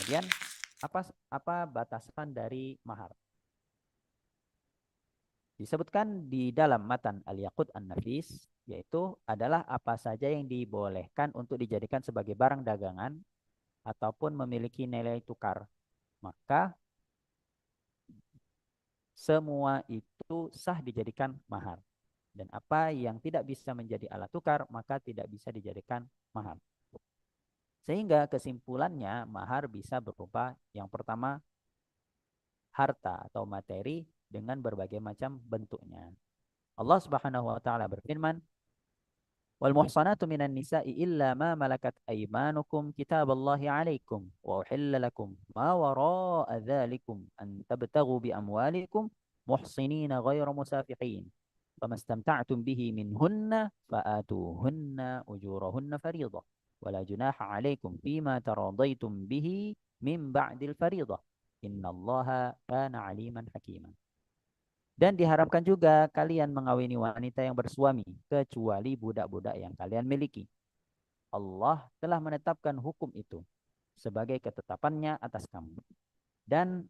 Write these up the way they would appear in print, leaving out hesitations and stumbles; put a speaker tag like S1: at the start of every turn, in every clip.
S1: Kemudian apa batasan dari mahar? Disebutkan di dalam matan Al-Yaqut An-Nafis, yaitu adalah apa saja yang dibolehkan untuk dijadikan sebagai barang dagangan ataupun memiliki nilai tukar. Maka semua itu sah dijadikan mahar. Dan apa yang tidak bisa menjadi alat tukar, maka tidak bisa dijadikan mahar. Sehingga kesimpulannya, mahar bisa berupa yang pertama, harta atau materi dengan berbagai macam bentuknya. Allah Subhanahu wa taala berfirman, "Wal muhsanatu minan nisa'i illa ma malakat aymanukum kitaballahi 'alaikum wa uhilla lakum ma wara'a dzalikum an tabtaghu bi amwalikum muhsinina ghairu musafihin. Famastamta'tum bihi minhunna fa'atuhunna ujurahunna fariidah. Wala junaha 'alaikum fima taradaitum bihi min ba'dil fariidah. Innallaha kana 'aliman hakiman." Dan diharapkan juga kalian mengawini wanita yang bersuami, kecuali budak-budak yang kalian miliki. Allah telah menetapkan hukum itu sebagai ketetapannya atas kamu. Dan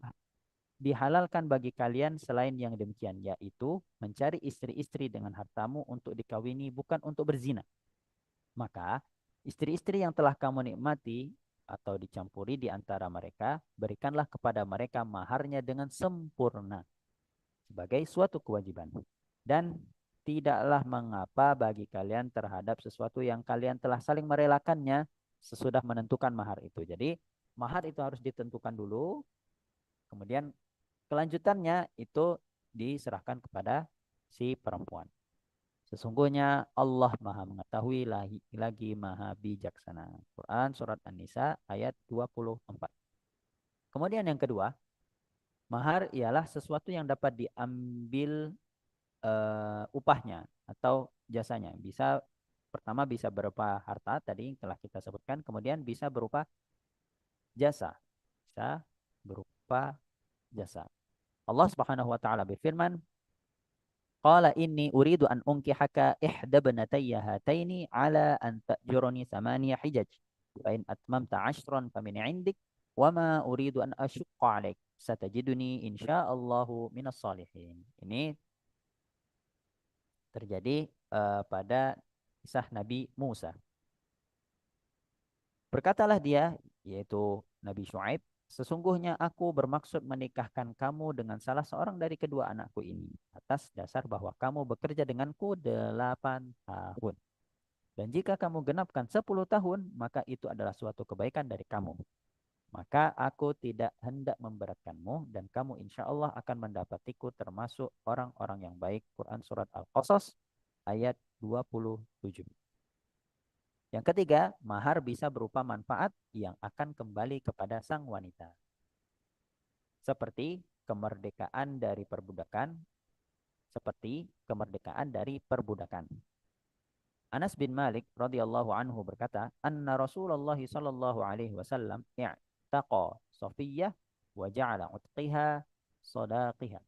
S1: dihalalkan bagi kalian selain yang demikian, yaitu mencari istri-istri dengan hartamu untuk dikawini, bukan untuk berzina. Maka istri-istri yang telah kamu nikmati atau dicampuri di antara mereka, berikanlah kepada mereka maharnya dengan sempurna sebagai suatu kewajiban. Dan tidaklah mengapa bagi kalian terhadap sesuatu yang kalian telah saling merelakannya sesudah menentukan mahar itu. Jadi mahar itu harus ditentukan dulu, kemudian kelanjutannya itu diserahkan kepada si perempuan. Sesungguhnya Allah Maha Mengetahui lagi Maha Bijaksana. Quran Surat An-Nisa ayat 24. Kemudian yang kedua, mahar ialah sesuatu yang dapat diambil upahnya atau jasanya. Pertama bisa berupa harta tadi yang telah kita sebutkan, kemudian bisa berupa jasa. Bisa berupa jasa. Allah Subhanahu wa taala berfirman, "Qala inni uridu an unkihaka ihda ibnatayya hataini ala an ta'jurani thamaniya hijaj. Fa in atmamta 'ashran famin 'indik wa ma uridu an asyqa 'alaik. Satajiduni insyaallahu minas salihin." Ini terjadi pada kisah Nabi Musa. Berkatalah dia, yaitu Nabi Shu'aib, "Sesungguhnya aku bermaksud menikahkan kamu dengan salah seorang dari kedua anakku ini, atas dasar bahwa kamu bekerja denganku 8 tahun. Dan jika kamu genapkan 10 tahun, maka itu adalah suatu kebaikan dari kamu. Maka aku tidak hendak memberatkanmu, dan kamu insya Allah akan mendapatiku termasuk orang-orang yang baik." Quran Surat Al-Qasas ayat 27. Yang ketiga, mahar bisa berupa manfaat yang akan kembali kepada sang wanita. Seperti kemerdekaan dari perbudakan. Anas bin Malik radhiyallahu anhu berkata, "Anna Rasulullah sallallahu alaihi wasallam i'taqa Safiyyah wa ja'ala utqiha sadaqiha."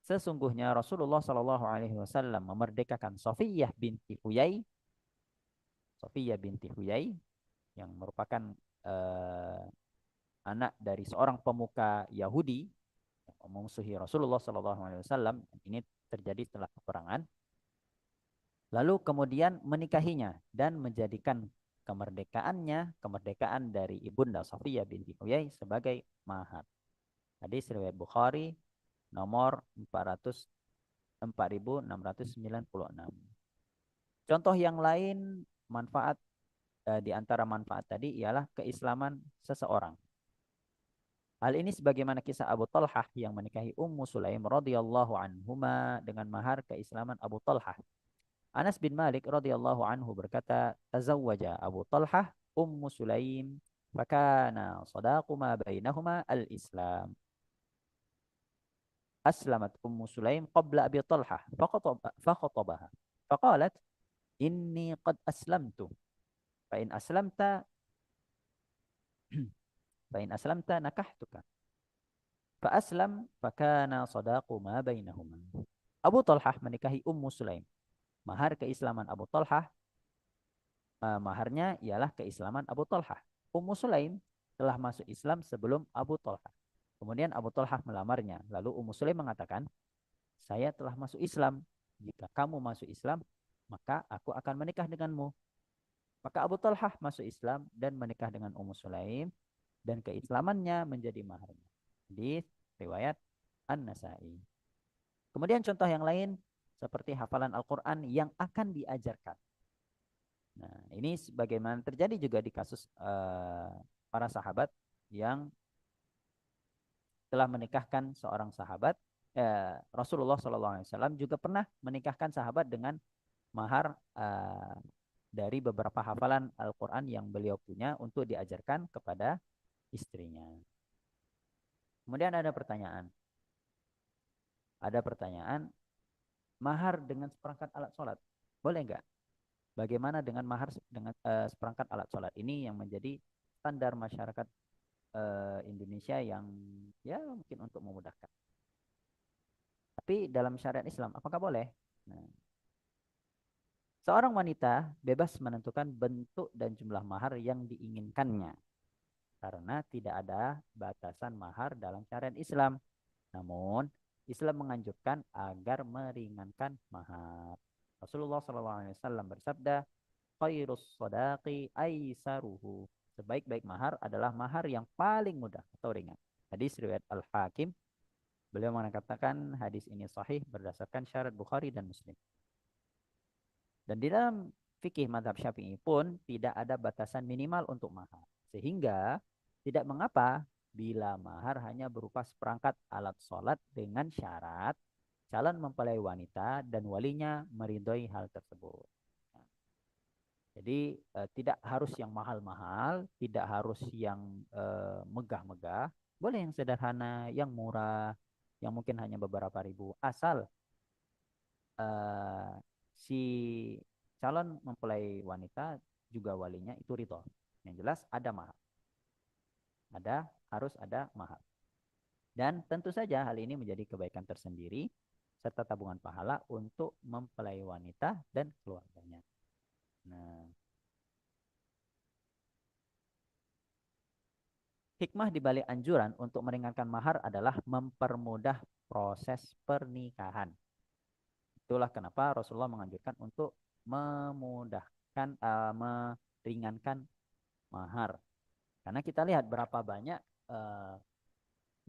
S1: Sesungguhnya Rasulullah sallallahu alaihi wasallam memerdekakan Safiyah binti Huyai yang merupakan eh, anak dari seorang pemuka Yahudi yang memusuhi Rasulullah Sallallahu Alaihi Wasallam. Ini terjadi setelah peperangan. Lalu kemudian menikahinya dan menjadikan kemerdekaan dari ibunda Safiyah binti Huyai sebagai mahar. Hadis riwayat Bukhari nomor 4696. Contoh yang lain di antara manfaat tadi ialah keislaman seseorang. Hal ini sebagaimana kisah Abu Talhah yang menikahi Ummu Sulaim radhiyallahu anhuma dengan mahar keislaman Abu Talhah. Anas bin Malik radhiyallahu anhu berkata, "Tazawwaja Abu Talhah Ummu Sulaim, fakana sadaqu ma bainahuma al-Islam. Aslamat Ummu Sulaim qabla Abi Talhah, fakhatabaha. Faqalat, inni qad aslamtu, fa in aslamta fa in aslamta nakahtuka." Fa aslam fakana sadaqu ma bainahuma. Abu Talhah menikahi Ummu Sulaim. Mahar keislaman Abu Talhah, maharnya ialah keislaman Abu Talhah. Ummu Sulaim telah masuk Islam sebelum Abu Thalhah. Kemudian Abu Thalhah melamarnya. Lalu Ummu Sulaim mengatakan, saya telah masuk Islam. Jika kamu masuk Islam, maka aku akan menikah denganmu. Maka Abu Thalhah masuk Islam dan menikah dengan Ummu Sulaim dan keislamannya menjadi maharnya. Di riwayat An-Nasai. Kemudian contoh yang lain seperti hafalan Al-Quran yang akan diajarkan. Nah, ini sebagaimana terjadi juga di kasus para sahabat yang telah menikahkan seorang sahabat. Rasulullah SAW juga pernah menikahkan sahabat dengan mahar dari beberapa hafalan Al-Quran yang beliau punya untuk diajarkan kepada istrinya. Kemudian ada pertanyaan. Ada pertanyaan, mahar dengan seperangkat alat sholat. Boleh nggak? Bagaimana dengan mahar dengan seperangkat alat sholat ini yang menjadi standar masyarakat Indonesia yang ya mungkin untuk memudahkan. Tapi dalam syariat Islam, apakah boleh? Nah, seorang wanita bebas menentukan bentuk dan jumlah mahar yang diinginkannya. Karena tidak ada batasan mahar dalam syariat Islam. Namun, Islam menganjurkan agar meringankan mahar. Rasulullah SAW bersabda, khairus sadaqi aisaruhu. Sebaik-baik mahar adalah mahar yang paling mudah atau ringan. Hadis riwayat Al-Hakim. Beliau mengatakan hadis ini sahih berdasarkan syarat Bukhari dan Muslim. Dan di dalam fikih mazhab Syafi'i pun tidak ada batasan minimal untuk mahar. Sehingga tidak mengapa bila mahar hanya berupa seperangkat alat sholat dengan syarat calon mempelai wanita dan walinya meridhoi hal tersebut. Jadi tidak harus yang mahal-mahal, tidak harus yang megah-megah, boleh yang sederhana, yang murah, yang mungkin hanya beberapa ribu, asal si calon mempelai wanita juga walinya itu ridho. Yang jelas ada mahar, harus ada mahar. Dan tentu saja hal ini menjadi kebaikan tersendiri serta tabungan pahala untuk mempelai wanita dan keluarganya. Nah, hikmah di balik anjuran untuk meringankan mahar adalah mempermudah proses pernikahan. Itulah kenapa Rasulullah menganjurkan untuk memudahkan, meringankan mahar. Karena kita lihat berapa banyak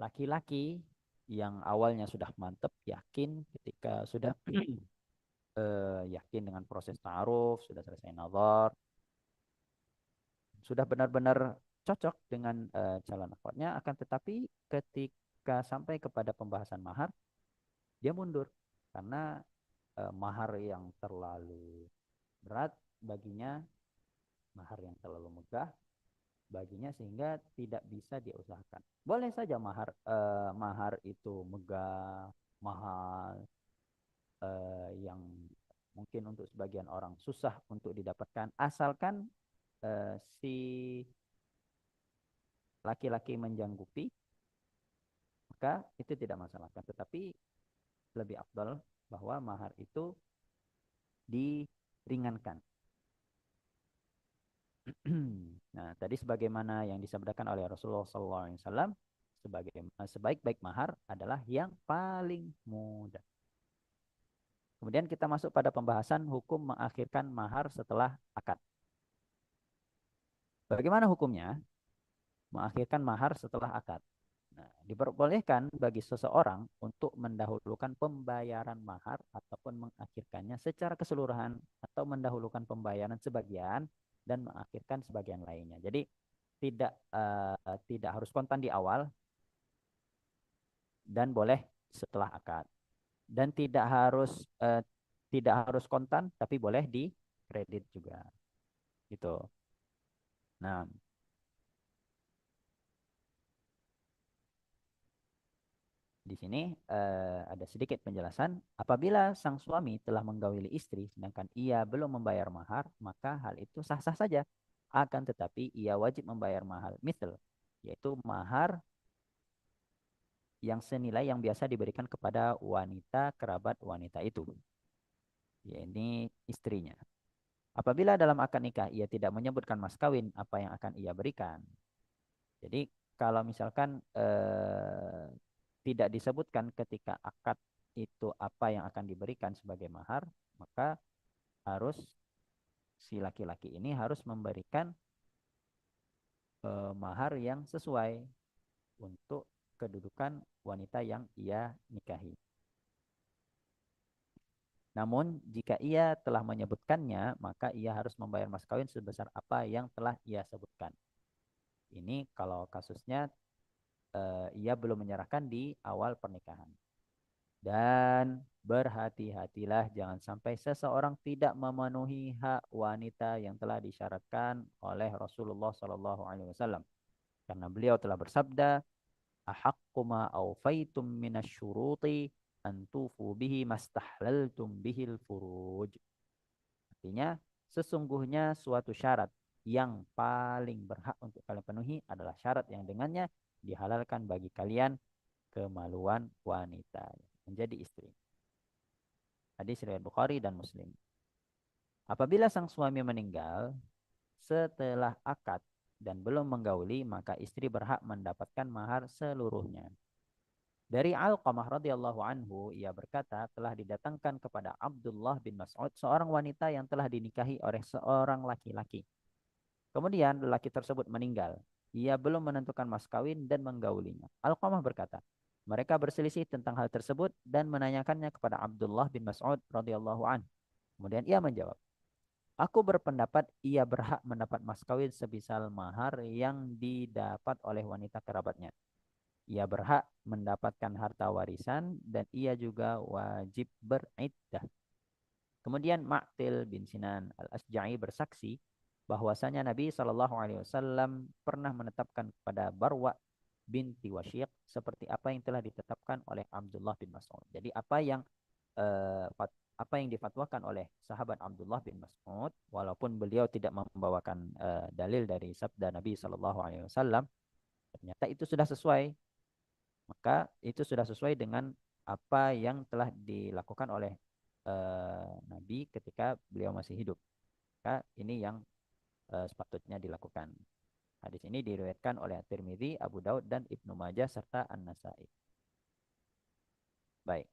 S1: laki-laki yang awalnya sudah mantap, yakin ketika sudah yakin dengan proses ta'aruf, sudah selesai nazar, sudah benar-benar cocok dengan calon akhwatnya, akan tetapi ketika sampai kepada pembahasan mahar, dia mundur karena mahar yang terlalu berat baginya, mahar yang terlalu megah baginya sehingga tidak bisa diusahakan. Boleh saja mahar itu megah, mahal, yang mungkin untuk sebagian orang susah untuk didapatkan, asalkan si laki-laki menjanggupi, maka itu tidak masalah. Tetapi lebih afdal bahwa mahar itu diringankan. Nah, tadi sebagaimana yang disabdakan oleh Rasulullah SAW, sebaik-baik mahar adalah yang paling mudah. Kemudian kita masuk pada pembahasan hukum mengakhirkan mahar setelah akad. Bagaimana hukumnya mengakhirkan mahar setelah akad? Nah, diperbolehkan bagi seseorang untuk mendahulukan pembayaran mahar ataupun mengakhirkannya secara keseluruhan atau mendahulukan pembayaran sebagian dan mengakhirkan sebagian lainnya. Jadi tidak harus kontan di awal dan boleh setelah akad. Dan tidak harus kontan tapi boleh di kredit juga. Gitu. Nah, di sini ada sedikit penjelasan. Apabila sang suami telah menggauli istri sedangkan ia belum membayar mahar, maka hal itu sah-sah saja. Akan tetapi ia wajib membayar mahar misal, yaitu mahar yang senilai yang biasa diberikan kepada wanita kerabat wanita itu, yaitu istrinya. Apabila dalam akad nikah ia tidak menyebutkan mas kawin apa yang akan ia berikan, Jadi kalau misalkan tidak disebutkan ketika akad itu apa yang akan diberikan sebagai mahar, maka harus si laki-laki ini harus memberikan mahar yang sesuai untuk kedudukan wanita yang ia nikahi. Namun jika ia telah menyebutkannya, maka ia harus membayar mas kawin sebesar apa yang telah ia sebutkan. Ini kalau kasusnya ia belum menyerahkan di awal pernikahan. Dan berhati-hatilah jangan sampai seseorang tidak memenuhi hak wanita yang telah disyaratkan oleh Rasulullah Sallallahu Alaihi Wasallam. Karena beliau telah bersabda, "Ahaqqu ma awfaitum minasyuruti antufu bihi mastahlaltum bihil furuj." Artinya, sesungguhnya suatu syarat yang paling berhak untuk kalian penuhi adalah syarat yang dengannya dihalalkan bagi kalian kemaluan wanita menjadi istri. Hadis riwayat Bukhari dan Muslim. Apabila sang suami meninggal setelah akad dan belum menggauli, maka istri berhak mendapatkan mahar seluruhnya. Dari Alqamah radhiyallahu anhu, ia berkata, telah didatangkan kepada Abdullah bin Mas'ud seorang wanita yang telah dinikahi oleh seorang laki-laki. Kemudian lelaki tersebut meninggal. Ia belum menentukan mas kawin dan menggaulinya. Alqamah berkata, mereka berselisih tentang hal tersebut dan menanyakannya kepada Abdullah bin Mas'ud radhiyallahu an. Kemudian ia menjawab, aku berpendapat ia berhak mendapat mas kawin sebisal mahar yang didapat oleh wanita kerabatnya. Ia berhak mendapatkan harta warisan dan ia juga wajib beriddah. Kemudian Ma'til bin Sinan al-Asja'i bersaksi bahwasanya Nabi Shallallahu Alaihi Wasallam pernah menetapkan kepada Barwa binti Wasyiq seperti apa yang telah ditetapkan oleh Abdullah bin Mas'ud. Jadi eh, apa yang difatwakan oleh sahabat Abdullah bin Mas'ud, walaupun beliau tidak membawakan dalil dari sabda Nabi Shallallahu Alaihi Wasallam, ternyata itu sudah sesuai. Maka itu sudah sesuai dengan apa yang telah dilakukan oleh Nabi ketika beliau masih hidup. Maka ini yang sepatutnya dilakukan. Hadis ini diriwayatkan oleh At-Tirmidzi, Abu Daud dan Ibnu Majah serta An-Nasai. Baik.